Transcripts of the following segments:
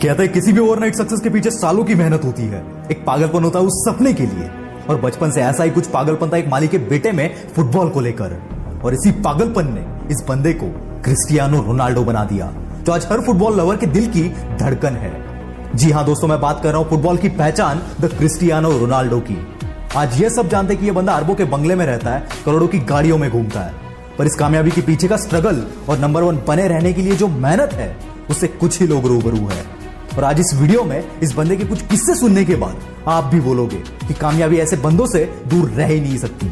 कहते हैं किसी भी ओवरनाइट सक्सेस के पीछे सालों की मेहनत होती है। एक पागलपन होता है उस सपने के लिए, और बचपन से ऐसा ही कुछ पागलपन था एक माली के बेटे में फुटबॉल को लेकर। और इसी पागलपन ने इस बंदे को क्रिस्टियानो रोनाल्डो बना दिया, जो आज हर फुटबॉल लवर के दिल की धड़कन है। जी हाँ दोस्तों, मैं बात कर रहा हूं फुटबॉल की पहचान द क्रिस्टियानो रोनाल्डो की। आज ये सब जानते हैं कि ये बंदा अरबों के बंगले में रहता है, करोड़ों की गाड़ियों में घूमता है, पर इस कामयाबी के पीछे का स्ट्रगल और नंबर 1 बने रहने के लिए जो मेहनत है उससे कुछ ही लोग रूबरू है। और आज इस वीडियो में इस बंदे के कुछ किस्से सुनने के बाद आप भी बोलोगे कि कामयाबी ऐसे बंदों से दूर रह ही नहीं सकती।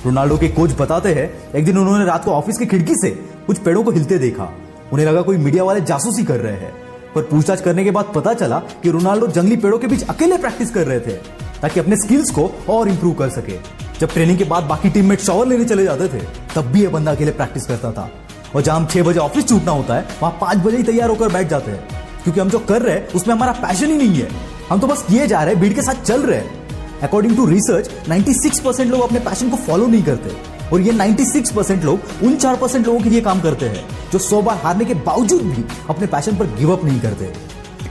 रोनाल्डो के कोच बताते हैं एक दिन उन्होंने रात को ऑफिस की खिड़की से कुछ पेड़ों को हिलते देखा। उन्हें लगा कोई मीडिया वाले जासूसी कर रहे हैं, पर पूछताछ करने के बाद पता चला कि रोनाल्डो जंगली पेड़ों के बीच अकेले प्रैक्टिस कर रहे थे ताकि अपने स्किल्स को और इंप्रूव कर सके। जब ट्रेनिंग के बाद बाकी टीममेट शॉवर लेने चले जाते थे तब भी यह बंदा अकेले प्रैक्टिस करता था। और जहां हम 6 बजे ऑफिस छूटना होता है वहां 5 बजे ही तैयार होकर बैठ जाते हैं, क्योंकि हम जो कर रहे हैं उसमें हमारा पैशन ही नहीं है। हम तो बस किए जा रहे हैं, भीड़ के साथ चल रहे हैं। अकॉर्डिंग टू रिसर्च 96% लोग अपने पैशन को फॉलो नहीं करते, और ये 96% लोग उन 4% लोगों के लिए काम करते हैं जो 100 बार हारने के बावजूद भी अपने पैशन पर गिव अप नहीं करते।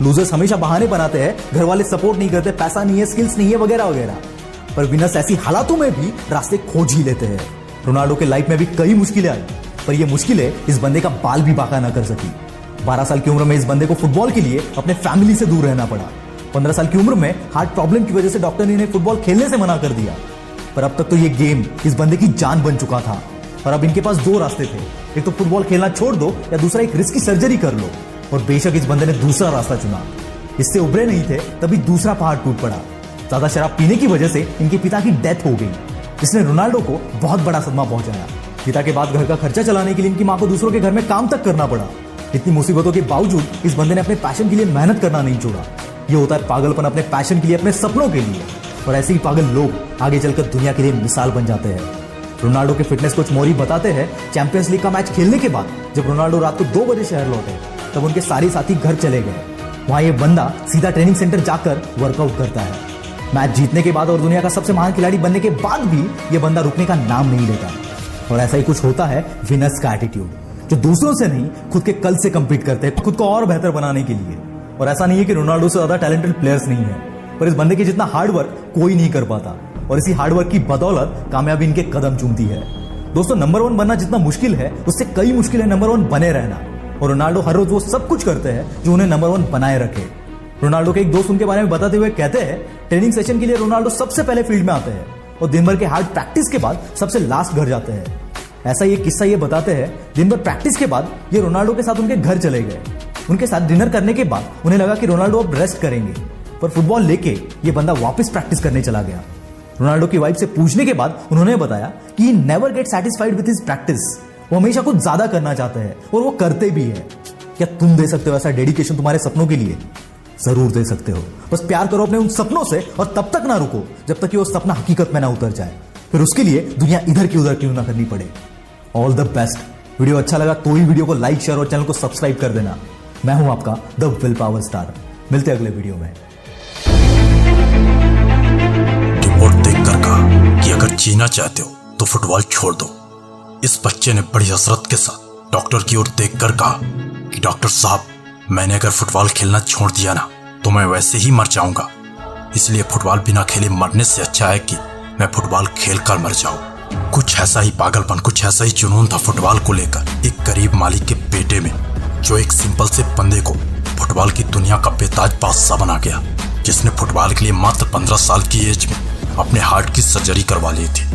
लूजर्स हमेशा बहाने बनाते हैं, घर वाले सपोर्ट नहीं करते, पैसा नहीं है, स्किल्स नहीं है, वगैरह वगैरह, पर विनर्स ऐसी हालातों में भी रास्ते खोज ही लेते हैं। रोनाल्डो के लाइफ में भी कई मुश्किलें आई, पर ये मुश्किलें इस बंदे का बाल भी बांका न कर सकी। 12 साल की उम्र में इस बंदे को फुटबॉल के लिए अपने फैमिली से दूर रहना पड़ा। 15 साल की उम्र में हार्ट प्रॉब्लम की वजह से डॉक्टर ने इन्हें फुटबॉल खेलने से मना कर दिया। पर अब तक तो ये गेम इस बंदे की जान बन चुका था, और अब इनके पास 2 रास्ते थे, एक तो फुटबॉल खेलना छोड़ दो या दूसरा एक रिस्की सर्जरी कर लो। और बेशक इस बंदे ने दूसरा रास्ता चुना। इससे उभरे नहीं थे तभी दूसरा पहाड़ टूट पड़ा। ज्यादा शराब पीने की वजह से इनके पिता की डेथ हो गई। इसने रोनाल्डो को बहुत बड़ा सदमा पहुंचाया। पिता के बाद घर का खर्चा चलाने के लिए इनकी मां को दूसरों के घर में काम तक करना पड़ा। इतनी मुसीबतों के बावजूद इस बंदे ने अपने पैशन के लिए मेहनत करना नहीं छोड़ा। ये होता है पागलपन, अपने पैशन के लिए, अपने सपनों के लिए। और ऐसे ही पागल लोग आगे चलकर दुनिया के लिए मिसाल बन जाते हैं। रोनाल्डो के फिटनेस कोच मोरी बताते हैं चैंपियंस लीग का मैच खेलने के बाद जब रोनाल्डो रात को 2 बजे शहर लौटे तब उनके सारे साथी घर चले गए। वहां ये बंदा सीधा ट्रेनिंग सेंटर जाकर वर्कआउट करता है। मैच जीतने के बाद और दुनिया का सबसे महान खिलाड़ी बनने के बाद भी ये बंदा रुकने का नाम नहीं लेता। और ऐसा ही कुछ होता है विनर्स का एटीट्यूड, जो दूसरों से नहीं खुद के कल से कंपीट करते हैं खुद को और बेहतर बनाने के लिए। और ऐसा नहीं है कि रोनाल्डो से ज्यादा टैलेंटेड प्लेयर्स नहीं है, पर इस बंदे के जितना हार्डवर्क कोई नहीं कर पाता, और इसी हार्डवर्क की बदौलत कामयाबी इनके कदम चूमती है। दोस्तों, नंबर 1 बनना जितना मुश्किल है उससे कई मुश्किल है नंबर 1 बने रहना। और रोनाल्डो हर रोज वो सब कुछ करते हैं जो उन्हें नंबर 1 बनाए रखे। रोनाल्डो के एक दोस्त उनके बारे में बताते हुए कहते हैं ट्रेनिंग सेशन के लिए रोनाल्डो सबसे पहले फील्ड में आते हैं और दिन भर के हार्ड प्रैक्टिस के बाद सबसे लास्ट घर जाते हैं। ऐसा ये किस्सा ये बताते हैं दिन भर प्रैक्टिस के बाद ये रोनाल्डो के साथ उनके घर चले गए। उनके साथ डिनर करने के बाद उन्हें लगा कि रोनाल्डो अब रेस्ट करेंगे, पर फुटबॉल लेके ये बंदा वापस प्रैक्टिस करने चला गया। रोनाल्डो की वाइफ से पूछने के बाद उन्होंने बताया कि he never get satisfied with his practice. वो हमेशा कुछ ज्यादा करना चाहते हैं और वो करते भी है। क्या तुम दे सकते हो ऐसा डेडिकेशन तुम्हारे सपनों के लिए? जरूर दे सकते हो। बस प्यार करो अपने उन सपनों से, और तब तक ना रुको जब तक कि वो सपना हकीकत में ना उतर जाए। फिर उसके लिए दुनिया इधर की उधर क्यों ना करनी पड़े। All the best. वीडियो अच्छा लगा तो ही वीडियो को लाइक, शेयर और चैनल को सब्सक्राइब कर देना। मैं हूं आपका द विल पावर स्टार। मिलते हैं अगले वीडियो में। रिपोर्ट देखकर कहा कि अगर जीना चाहते हो तो फुटबॉल छोड़ दो। इस बच्चे ने बड़ी हसरत के साथ डॉक्टर की ओर देखकर कहा कि डॉक्टर साहब, मैंने अगर फुटबॉल खेलना छोड़ दिया ना तो मैं वैसे ही मर जाऊंगा। इसलिए फुटबॉल बिना खेले मरने से अच्छा है कि मैं फुटबॉल खेलकर मर जाऊं। कुछ ऐसा ही पागलपन, कुछ ऐसा ही जुनून था फुटबॉल को लेकर एक गरीब मालिक के बेटे में, जो एक सिंपल से बंदे को फुटबॉल की दुनिया का बेताज बादशाह बना गया, जिसने फुटबॉल के लिए मात्र 15 साल की एज में अपने हार्ट की सर्जरी करवा ली थी।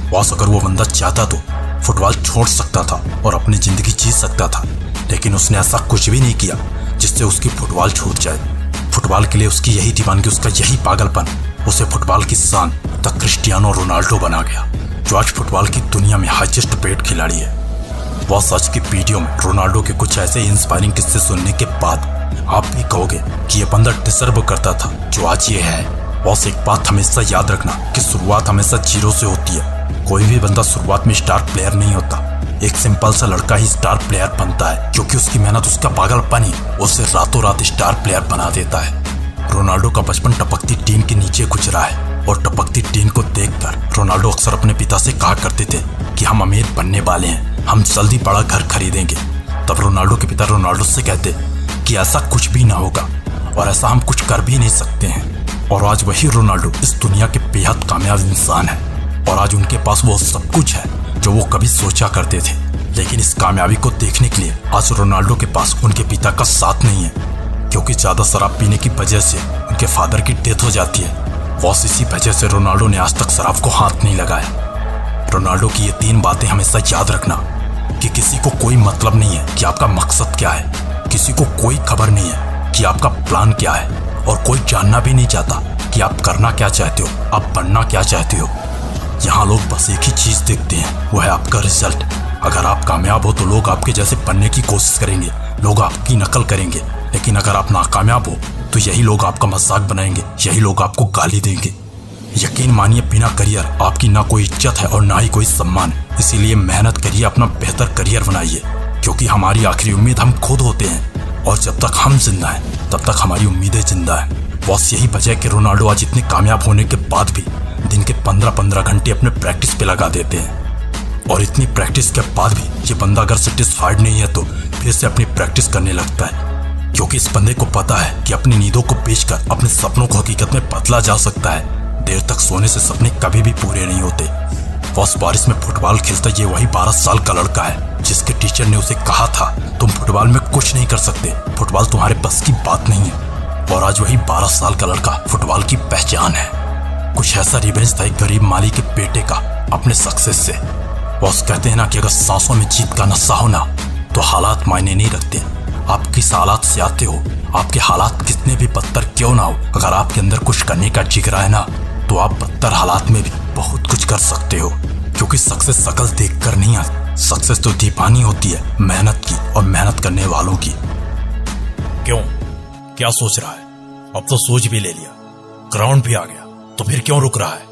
बॉस, अगर वो बंदा चाहता तो फुटबॉल छोड़ सकता था और अपनी जिंदगी जी सकता था, लेकिन उसने ऐसा कुछ भी नहीं किया जिससे उसकी फुटबॉल छूट जाए। फुटबॉल के लिए उसकी यही दीवानगी, उसका यही पागलपन उसे फुटबॉल की शान द क्रिस्टियानो रोनाल्डो बना गया, जो आज फुटबॉल की दुनिया में हाईएस्ट पेड खिलाड़ी है। बॉस, आज की वीडियो में रोनाल्डो के कुछ ऐसे इंस्पायरिंग किस्से सुनने के बाद आप भी कहोगे कि यह बंदा डिजर्व करता था जो आज ये है। बॉस, एक बात हमेशा याद रखना कि शुरुआत हमेशा 0 से होती है। कोई भी बंदा शुरुआत में स्टार प्लेयर नहीं होता। एक सिंपल सा लड़का ही स्टार प्लेयर बनता है, क्योंकि उसकी मेहनत, उसका पागलपन ही उसे रातों रात स्टार प्लेयर बना देता है। रोनाल्डो का बचपन टपकती टीन के नीचे गुजरा है, और टपकती टीन को देखकर रोनाल्डो अक्सर अपने पिता से कहा करते थे कि हम अमीर बनने वाले हैं, हम जल्दी बड़ा घर खरीदेंगे। तब रोनाल्डो के पिता रोनाल्डो से कहते कि ऐसा कुछ भी ना होगा, और ऐसा हम कुछ कर भी नहीं सकते हैं। और आज वही रोनाल्डो इस दुनिया के बेहद कामयाब इंसान है और आज उनके पास वो सब कुछ है जो वो कभी सोचा करते थे। लेकिन इस कामयाबी को देखने के लिए आज रोनाल्डो के पास उनके पिता का साथ नहीं है, क्योंकि ज्यादा शराब पीने की वजह से उनके फादर की डेथ हो जाती है। बस इसी वजह से रोनाल्डो ने आज तक शराब को हाथ नहीं लगाया। रोनाल्डो की ये 3 बातें हमेशा याद रखना कि किसी को कोई मतलब नहीं है कि आपका मकसद क्या है, किसी को कोई खबर नहीं है कि आपका प्लान क्या है, और कोई जानना भी नहीं चाहता कि आप करना क्या चाहते हो, आप बनना क्या चाहते हो। यहाँ लोग बस एक ही चीज देखते हैं, वो है आपका रिजल्ट। अगर आप कामयाब हो तो लोग आपके जैसे बनने की कोशिश करेंगे, लोग आपकी नकल करेंगे। लेकिन अगर आप नाकामयाब हो तो यही लोग आपका मजाक बनाएंगे, यही लोग आपको गाली देंगे। यकीन मानिए, बिना करियर आपकी ना कोई इज्जत है और ना ही कोई सम्मान। इसीलिए मेहनत करिए, अपना बेहतर करियर बनाइए, क्योंकि हमारी आखिरी उम्मीद हम खुद होते हैं और जब तक हम जिंदा हैं तब तक हमारी उम्मीदें जिंदा हैं। बस यही वजह है कि रोनाल्डो आज इतने कामयाब होने के बाद भी दिन के 15-15 घंटे अपने प्रैक्टिस पे लगा देते हैं। और इतनी प्रैक्टिस के बाद भी ये बंदा अगर सेटिस्फाइड नहीं है तो फिर से अपनी प्रैक्टिस करने लगता है, क्योंकि इस बंदे को पता है कि अपनी नींदों को बेचकर अपने सपनों को हकीकत में बदला जा सकता है। देर तक सोने से सपने कभी भी पूरे नहीं होते। बस बारिश में फुटबॉल खेलता ये वही 12 साल का लड़का है जिसके टीचर ने उसे कहा था तुम फुटबॉल में कुछ नहीं कर सकते, फुटबॉल तुम्हारे बस की बात नहीं है। और आज वही 12 साल का लड़का फुटबॉल की पहचान है। कुछ ऐसा रिवेंज था एक गरीब माली के बेटे का अपने सक्सेस से। बॉस कहते हैं ना कि अगर सांसों में जीत का नशा हो ना तो हालात मायने नहीं रखते। आप किस हालात से आते हो, आपके हालात कितने भी बदतर क्यों ना हो, अगर आपके अंदर कुछ करने का जिगरा है ना तो आप बदतर हालात में भी बहुत कुछ कर सकते हो। क्योंकि सक्सेस शकल देख कर नहीं आती, सक्सेस तो दीवानी होती है मेहनत की और मेहनत करने वालों की। क्यों, क्या सोच रहा है? अब तो सोच भी ले लिया, ग्राउंड भी आ गया, तो फिर क्यों रुक रहा है?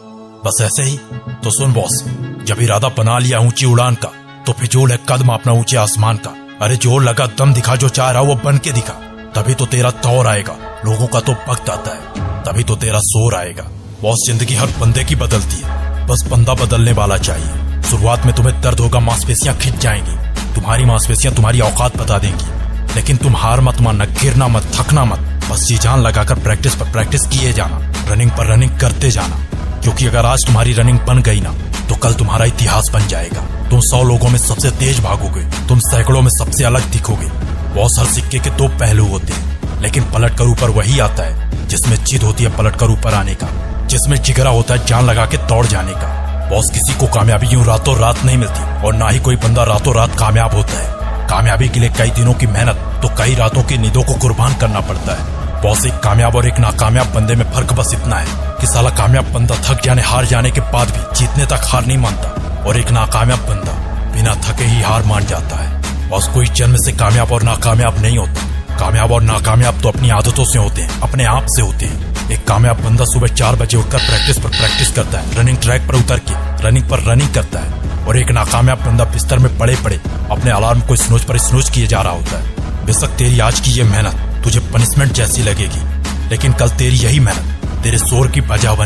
बस ऐसे ही? तो सुन बॉस, जब इरादा बना लिया ऊंची उड़ान का तो फिजूल है कदम अपना ऊंचे आसमान का। अरे जोर लगा दम दिखा, जो चाह रहा वो बन के दिखा, तभी तो तेरा दौर आएगा। लोगों का तो वक्त आता है, तभी तो तेरा जोर आएगा। बॉस, जिंदगी हर बंदे की बदलती है, बस बंदा बदलने वाला चाहिए। शुरुआत में तुम्हें दर्द होगा, मांसपेशियां खिंच जाएंगी, तुम्हारी मांसपेशियां तुम्हारी औकात बता देंगी। लेकिन तुम हार मत मानना, गिरना मत, थकना मत, बस जी जान लगाकर प्रैक्टिस पर प्रैक्टिस किए जाना, रनिंग पर रनिंग करते जाना। क्योंकि अगर आज तुम्हारी रनिंग बन गई ना तो कल तुम्हारा इतिहास बन जाएगा। तुम 100 लोगों में सबसे तेज भागोगे, तुम सैकड़ों में सबसे अलग दिखोगे। बहुत हर सिक्के के 2 पहलू होते हैं, लेकिन पलट कर ऊपर वही आता है जिसमें जिद होती है पलट कर ऊपर आने का, जिसमें जिगरा होता है जान लगा के दौड़ जाने का। बॉस, किसी को कामयाबी यूं रातों रात नहीं मिलती और ना ही कोई बंदा रातों रात कामयाब होता है। कामयाबी के लिए कई दिनों की मेहनत तो कई रातों की नींदों को कुर्बान करना पड़ता है। बॉस, एक कामयाब और एक नाकामयाब बंदे में फर्क बस इतना है कि साला कामयाब बंदा थक जाने हार जाने के बाद भी जीतने तक हार नहीं मानता, और एक नाकामयाब बंदा बिना थके ही हार मान जाता है। बॉस, कोई जन्म से कामयाब और नाकामयाब नहीं होता। कामयाब और नाकामयाब तो अपनी आदतों से होते हैं, अपने आप से होते हैं। एक कामयाब बंदा सुबह 4 बजे उठकर प्रैक्टिस पर प्रैक्टिस करता है, रनिंग ट्रैक पर उतर के रनिंग पर रनिंग करता है। और एक नाकामयाब बंदा बिस्तर में पड़े पड़े अपने अलार्म को स्नूज पर स्नूज किए जा रहा होता है। बेशक तेरी आज की ये मेहनत तुझे पनिशमेंट जैसी लगेगी, लेकिन कल तेरी यही मेहनत तेरे शोर की वजह बने।